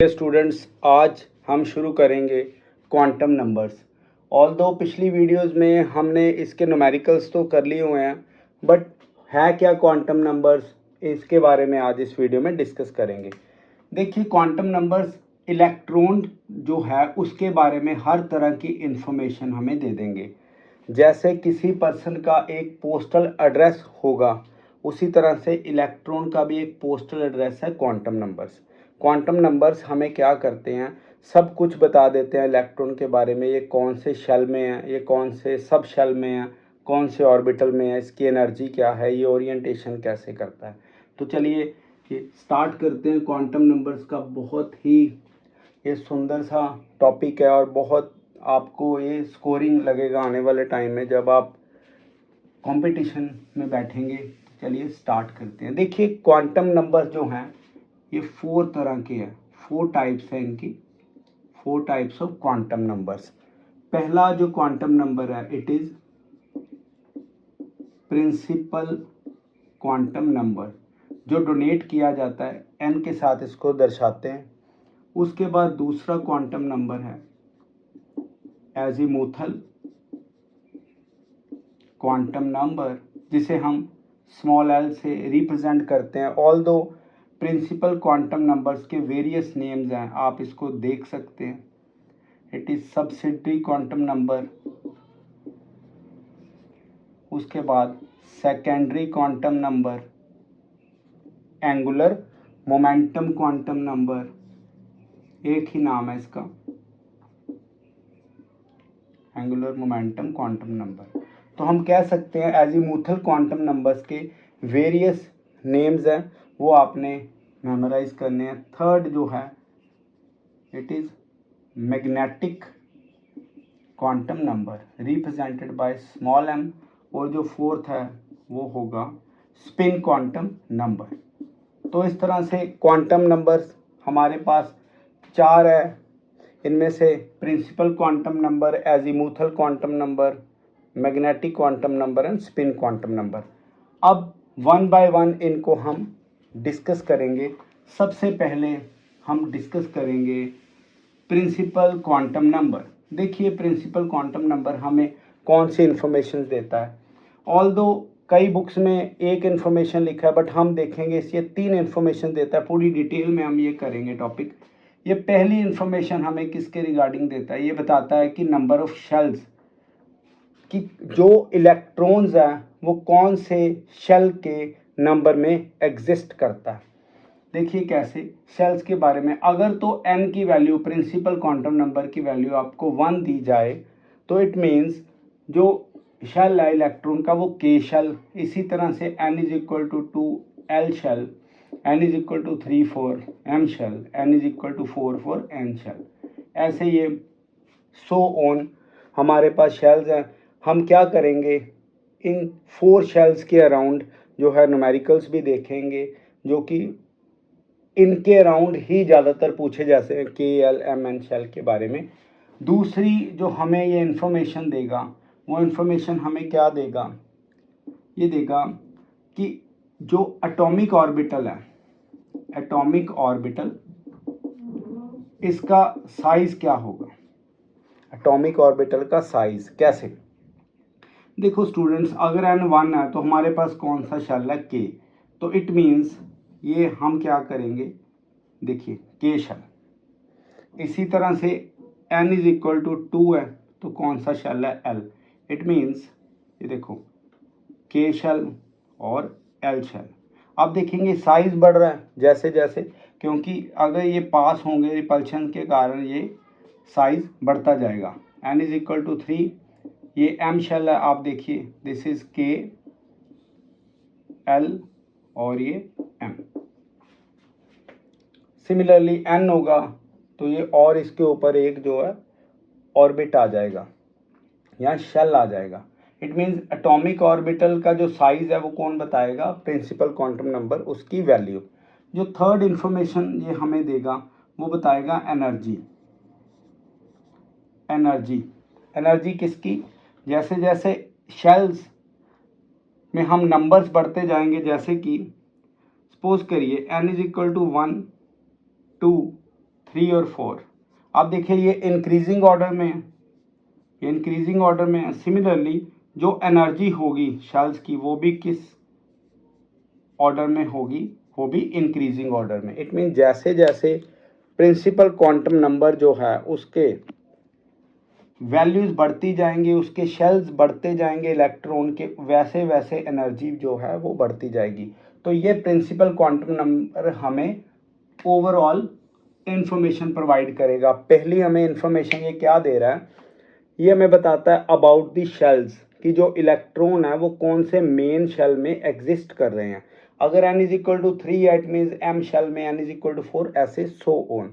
Students, आज हम शुरू करेंगे क्वांटम नंबर्स। ऑल्दो पिछली वीडियोस में हमने इसके न्यूमेरिकल्स तो कर लिए हुए हैं, बट है क्या क्वांटम नंबर्स, इसके बारे में आज इस वीडियो में डिस्कस करेंगे। देखिए, क्वांटम नंबर्स इलेक्ट्रॉन जो है उसके बारे में हर तरह की इंफॉर्मेशन हमें दे देंगे। जैसे किसी पर्सन का एक पोस्टल एड्रेस होगा, उसी तरह से इलेक्ट्रॉन का भी एक पोस्टल एड्रेस है क्वांटम नंबर्स। क्वांटम नंबर्स हमें क्या करते हैं, सब कुछ बता देते हैं इलेक्ट्रॉन के बारे में। ये कौन से शेल में है, ये कौन से सब शेल में है, कौन से ऑर्बिटल में है, इसकी एनर्जी क्या है, ये ओरिएंटेशन कैसे करता है। तो चलिए स्टार्ट करते हैं। क्वांटम नंबर्स का बहुत ही ये सुंदर सा टॉपिक है और बहुत आपको ये स्कोरिंग लगेगा आने वाले टाइम में जब आप कंपटीशन में बैठेंगे। चलिए स्टार्ट करते हैं। देखिए, क्वांटम नंबर जो हैं ये 4 तरह के हैं, 4 टाइप्स हैं इनकी, 4 टाइप्स ऑफ क्वांटम नंबर्स। पहला जो क्वांटम नंबर है, it is principal quantum number, जो डोनेट किया जाता है, एन के साथ इसको दर्शाते हैं। उसके बाद दूसरा क्वांटम नंबर है एजीमुथल क्वांटम नंबर, जिसे हम स्मॉल एल से रिप्रेजेंट करते हैं। ऑल्दो प्रिंसिपल क्वांटम नंबर्स के वेरियस नेम्स हैं, आप इसको देख सकते हैं। It is subsidiary quantum number, उसके बाद secondary quantum number, angular momentum quantum number, एक ही नाम है इसका, एंगुलर मोमेंटम क्वांटम नंबर। तो हम कह सकते हैं एजीमुथल क्वांटम नंबर्स के वेरियस नेम्स हैं, वो आपने मेमोराइज करने हैं। थर्ड जो है, it is magnetic quantum number represented by small m, और जो फोर्थ है वो होगा स्पिन क्वांटम नंबर। तो इस तरह से क्वांटम नंबर्स हमारे पास 4 है। इनमें से principal quantum number, azimuthal quantum number, magnetic quantum number and spin quantum number. अब वन बाय वन इनको हम डिस्कस करेंगे। सबसे पहले हम डिस्कस करेंगे प्रिंसिपल क्वांटम नंबर। देखिए, प्रिंसिपल क्वांटम नंबर हमें कौन सी इंफॉर्मेशन देता है। ऑल्दो कई बुक्स में एक इन्फॉर्मेशन लिखा है, बट हम देखेंगे ये 3 इन्फॉर्मेशन देता है। पूरी डिटेल में हम ये करेंगे टॉपिक। ये पहली इन्फॉर्मेशन हमें किसके रिगार्डिंग देता है, ये बताता है कि नंबर ऑफ शेल्स, कि जो इलेक्ट्रॉन्स हैं वो कौन से शेल के नंबर में एग्जिस्ट करता है। देखिए कैसे, शेल्स के बारे में अगर तो n की वैल्यू, प्रिंसिपल क्वांटम नंबर की वैल्यू आपको 1 दी जाए, तो इट मीन्स जो शेल है इलेक्ट्रॉन का वो k शेल। इसी तरह से n is equal to 2 l shell, n is equal to 3 4 m shell, n is equal to 4 4 n shell. ऐसे ये सो ऑन हमारे पास शेल्स हैं। हम क्या करेंगे, इन 4 शेल्स के अराउंड जो है न्यूमेरिकल्स भी देखेंगे, जो कि इनके अराउंड ही ज़्यादातर पूछे जाते हैं, के एल एम एन शेल के बारे में। दूसरी जो हमें ये इन्फॉर्मेशन देगा, वो इन्फॉर्मेशन हमें क्या देगा, ये देगा कि जो एटॉमिक ऑर्बिटल है, एटॉमिक ऑर्बिटल, इसका साइज क्या होगा। एटॉमिक ऑर्बिटल का साइज कैसे, देखो स्टूडेंट्स, अगर n1 है तो हमारे पास कौन सा शेल है, k। तो इट मीन्स ये हम क्या करेंगे, देखिए k शेल। इसी तरह से n इज इक्वल टू 2 है तो कौन सा शेल है, l। इट मीन्स ये देखो k शेल और l शेल। अब देखेंगे साइज बढ़ रहा है जैसे जैसे, क्योंकि अगर ये पास होंगे रिपल्शन के कारण ये साइज बढ़ता जाएगा। n इज इक्वल टू 3, ये m शेल है, आप देखिए दिस इज k l और ये m। सिमिलरली n होगा तो ये और इसके ऊपर एक जो है ऑर्बिट आ जाएगा, यहाँ शेल आ जाएगा। इट मीन्स एटॉमिक ऑर्बिटल का जो साइज है वो कौन बताएगा, प्रिंसिपल क्वांटम नंबर, उसकी वैल्यू। जो थर्ड इंफॉर्मेशन ये हमें देगा वो बताएगा एनर्जी। एनर्जी, एनर्जी किसकी, जैसे जैसे शेल्स में हम नंबर्स बढ़ते जाएंगे, जैसे कि सपोज करिए n इज इक्वल टू 1 2 3 और 4। अब देखिए ये इंक्रीजिंग ऑर्डर में है, ये इंक्रीजिंग ऑर्डर में है। सिमिलरली जो एनर्जी होगी शेल्स की वो भी किस ऑर्डर में होगी, वो भी इंक्रीजिंग ऑर्डर में। इट मीन जैसे जैसे प्रिंसिपल क्वांटम नंबर जो है उसके वैल्यूज बढ़ती जाएंगी, उसके शेल्स बढ़ते जाएंगे इलेक्ट्रॉन के, वैसे वैसे एनर्जी जो है वो बढ़ती जाएगी। तो ये प्रिंसिपल क्वांटम नंबर हमें ओवरऑल इंफॉर्मेशन प्रोवाइड करेगा। पहली हमें इंफॉर्मेशन ये क्या दे रहा है, ये हमें बताता है अबाउट द शेल्स कि जो इलेक्ट्रॉन है वो कौन से मेन शेल में एग्जिस्ट कर रहे हैं। अगर n is equal to 3 it means m shell में n इज इक्वल टू 4, ऐसे सो ऑन।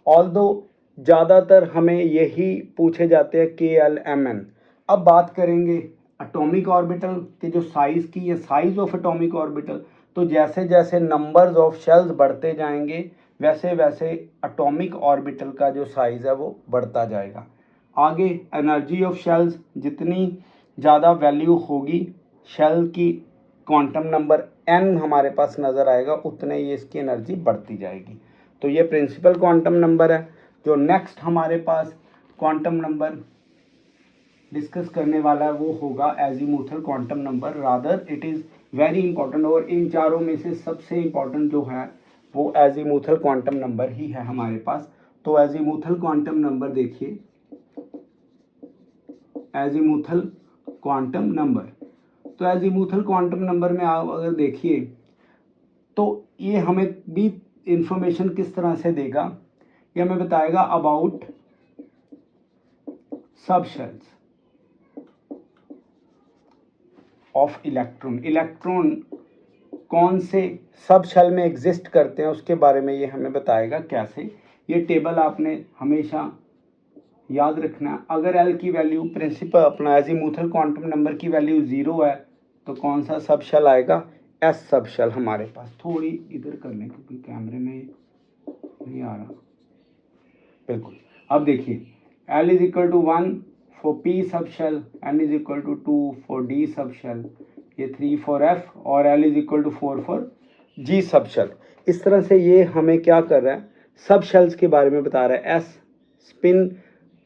ऑल्दो ज़्यादातर हमें यही पूछे जाते हैं KLMN। अब बात करेंगे एटॉमिक ऑर्बिटल के जो साइज़ की, ये साइज ऑफ एटॉमिक ऑर्बिटल। तो जैसे जैसे नंबर्स ऑफ शेल्स बढ़ते जाएंगे वैसे वैसे एटॉमिक ऑर्बिटल का जो साइज़ है वो बढ़ता जाएगा। आगे एनर्जी ऑफ शेल्स, जितनी ज़्यादा वैल्यू होगी शेल की, क्वांटम नंबर n हमारे पास नज़र आएगा, उतने ही इसकी एनर्जी बढ़ती जाएगी। तो ये प्रिंसिपल क्वांटम नंबर है। जो नेक्स्ट हमारे पास क्वांटम नंबर डिस्कस करने वाला है वो होगा azimuthal quantum number. Rather it is very important, और इन चारों में से सबसे इंपॉर्टेंट जो है वो एजीमुथल क्वांटम नंबर ही है हमारे पास। तो एजीमुथल क्वांटम नंबर देखिए, एजीमुथल क्वांटम नंबर। तो एजीमुथल क्वांटम नंबर में आप अगर देखिए तो ये हमें भी इंफॉर्मेशन किस तरह से देगा, ये हमें बताएगा अबाउट सब शेल्स ऑफ इलेक्ट्रॉन। इलेक्ट्रॉन कौन से सब शेल में एग्जिस्ट करते हैं उसके बारे में ये हमें बताएगा। कैसे, ये टेबल आपने हमेशा याद रखना। अगर एल की वैल्यू प्रिंसिपल अपना एजीमुथल क्वांटम नंबर की वैल्यू 0 है तो कौन सा सब शेल आएगा, एस सब शेल हमारे पास। थोड़ी इधर कर लें क्योंकि कैमरे में नहीं आ रहा, बिल्कुल। अब देखिए l is equal to 1 for p sub shell, n is equal to 2 for d sub shell, ये 3 फॉर एफ, और l is equal to 4 for g sub shell. इस तरह से ये हमें क्या कर रहा है, सब शेल्स के बारे में बता रहा है। एस स्पिन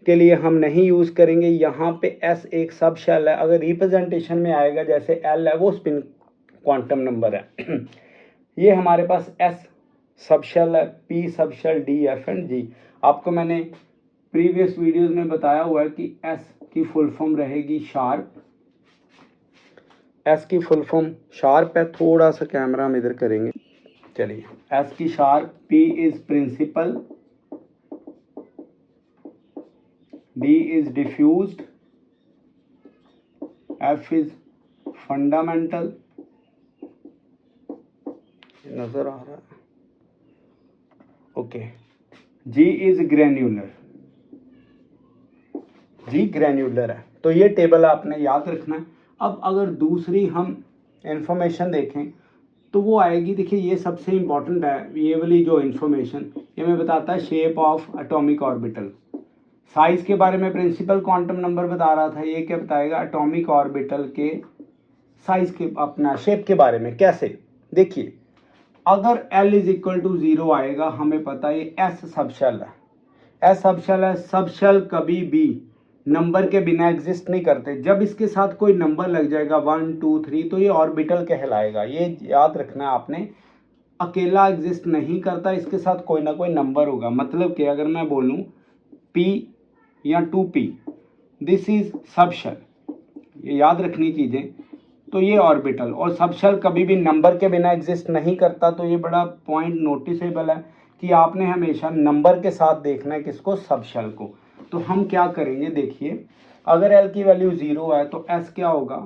के लिए हम नहीं यूज़ करेंगे, यहाँ पे एस एक सब शेल है। अगर रिप्रेजेंटेशन में आएगा जैसे एल है वो स्पिन क्वांटम नंबर है। ये हमारे पास एस सब शेल है, p sub shell, d, f and g. आपको मैंने प्रीवियस वीडियोस में बताया हुआ है कि एस की फुल फॉर्म रहेगी शार्प, एस की फुल फॉर्म शार्प है। थोड़ा सा कैमरा हम इधर करेंगे, चलिए। एस की sharp, p is principal, D is diffused, F is fundamental, नजर आ रहा है, okay. G is granular, G granular है। तो ये टेबल आपने याद रखना है। अब अगर दूसरी हम इंफॉर्मेशन देखें तो वो आएगी, देखिए ये सबसे इंपॉर्टेंट है, ये वाली जो इंफॉर्मेशन ये हमें बताता है shape of atomic orbital. Size के बारे में प्रिंसिपल क्वांटम नंबर बता रहा था, ये क्या बताएगा, एटॉमिक ऑर्बिटल के साइज के, अपना शेप के बारे में। कैसे, देखिए अगर L इज इक्वल टू 0 आएगा, हमें पता है ये S सब शेल है, S सब शेल है। सब शेल कभी भी नंबर के बिना एग्जिस्ट नहीं करते। जब इसके साथ कोई नंबर लग जाएगा 1 2 3 तो ये ऑर्बिटल कहलाएगा। ये याद रखना आपने, अकेला एग्जिस्ट नहीं करता, इसके साथ कोई ना कोई नंबर होगा। मतलब कि अगर मैं बोलूँ P या 2p, दिस इज सब शेल, ये याद रखनी चीज़ें। तो ये ऑर्बिटल और सब शेल कभी भी नंबर के बिना एग्जिस्ट नहीं करता। तो ये बड़ा पॉइंट नोटिसेबल है कि आपने हमेशा नंबर के साथ देखना है किसको, सब शेल को। तो हम क्या करेंगे, देखिए अगर एल की वैल्यू 0 है तो एस क्या होगा,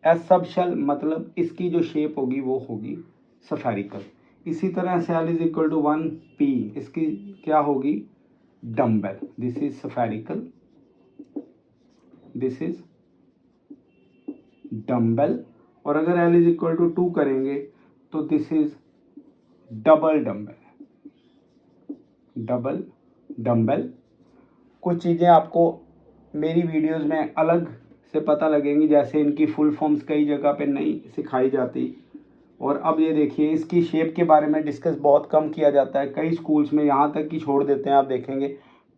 एस सब शेल, मतलब इसकी जो शेप होगी वो होगी स्फेरिकल। इसी तरह से l is equal to 1 p, इसकी क्या होगी, dumbbell, this is spherical, this is dumbbell. और अगर L इज इक्वल टू 2 करेंगे तो this is double dumbbell, double dumbbell. कुछ चीज़ें आपको मेरी वीडियोस में अलग से पता लगेंगी, जैसे इनकी फुल फॉर्म्स कई जगह पे नहीं सिखाई जाती, और अब ये देखिए इसकी शेप के बारे में डिस्कस बहुत कम किया जाता है, कई स्कूल्स में यहाँ तक कि छोड़ देते हैं, आप देखेंगे।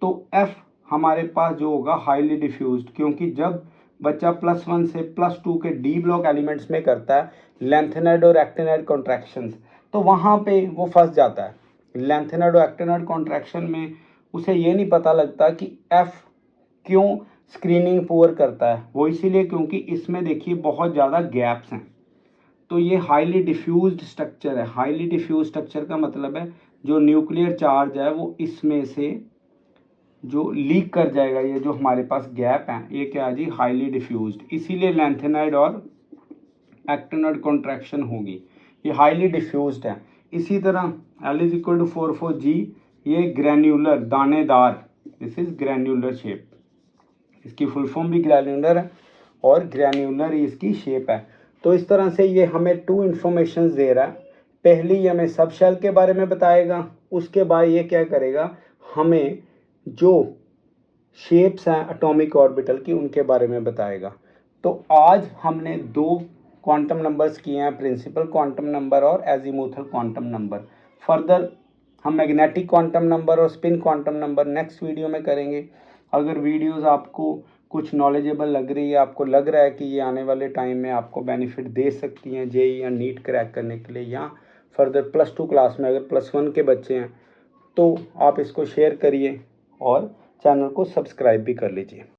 तो एफ हमारे पास जो होगा हाईली डिफ्यूज्ड, क्योंकि जब बच्चा +1 से +2 के डी ब्लॉक एलिमेंट्स में करता है लेंथेनॉइड और एक्टिनॉइड कॉन्ट्रैक्शंस, तो वहाँ पे वो फंस जाता है। लेंथेनॉइड और एक्टिनॉइड कॉन्ट्रैक्शन में उसे ये नहीं पता लगता कि एफ क्यों स्क्रीनिंग पुअर करता है। वो इसीलिए क्योंकि इसमें देखिए बहुत ज़्यादा गैप्स हैं। तो ये हाईली डिफ्यूज्ड स्ट्रक्चर है। हाईली डिफ्यूज स्ट्रक्चर का मतलब है जो न्यूक्लियर चार्ज है वो इसमें से जो लीक कर जाएगा, ये जो हमारे पास गैप है ये क्या है जी, हाईली डिफ्यूज्ड। इसीलिए लेंथेनाइड और एक्टिनॉइड कॉन्ट्रैक्शन होगी, ये हाईली डिफ्यूज्ड है। इसी तरह L=4,4G, ये ग्रैन्युलर दानेदार, दिस इज ग्रैन्युलर शेप, इसकी फुल फॉर्म भी ग्रैन्युलर है और ग्रैन्युलर ही इसकी शेप है। तो इस तरह से ये हमें 2 इंफॉर्मेशन दे रहा है। पहली ये हमें सब शेल के बारे में बताएगा, उसके बाद ये क्या करेगा, हमें जो शेप्स हैं एटॉमिक ऑर्बिटल की उनके बारे में बताएगा। तो आज हमने 2 क्वांटम नंबर्स किए हैं, प्रिंसिपल क्वांटम नंबर और एजीमुथल क्वांटम नंबर। फर्दर हम मैग्नेटिक क्वांटम नंबर और spin quantum number next video में करेंगे। अगर वीडियोस आपको कुछ नॉलेजेबल लग रही है, आपको लग रहा है कि ये आने वाले टाइम में आपको बेनिफिट दे सकती हैं जेईई या नीट क्रैक करने के लिए, या फर्दर +2 क्लास में अगर +1 के बच्चे हैं, तो आप इसको शेयर करिए और चैनल को सब्सक्राइब भी कर लीजिए।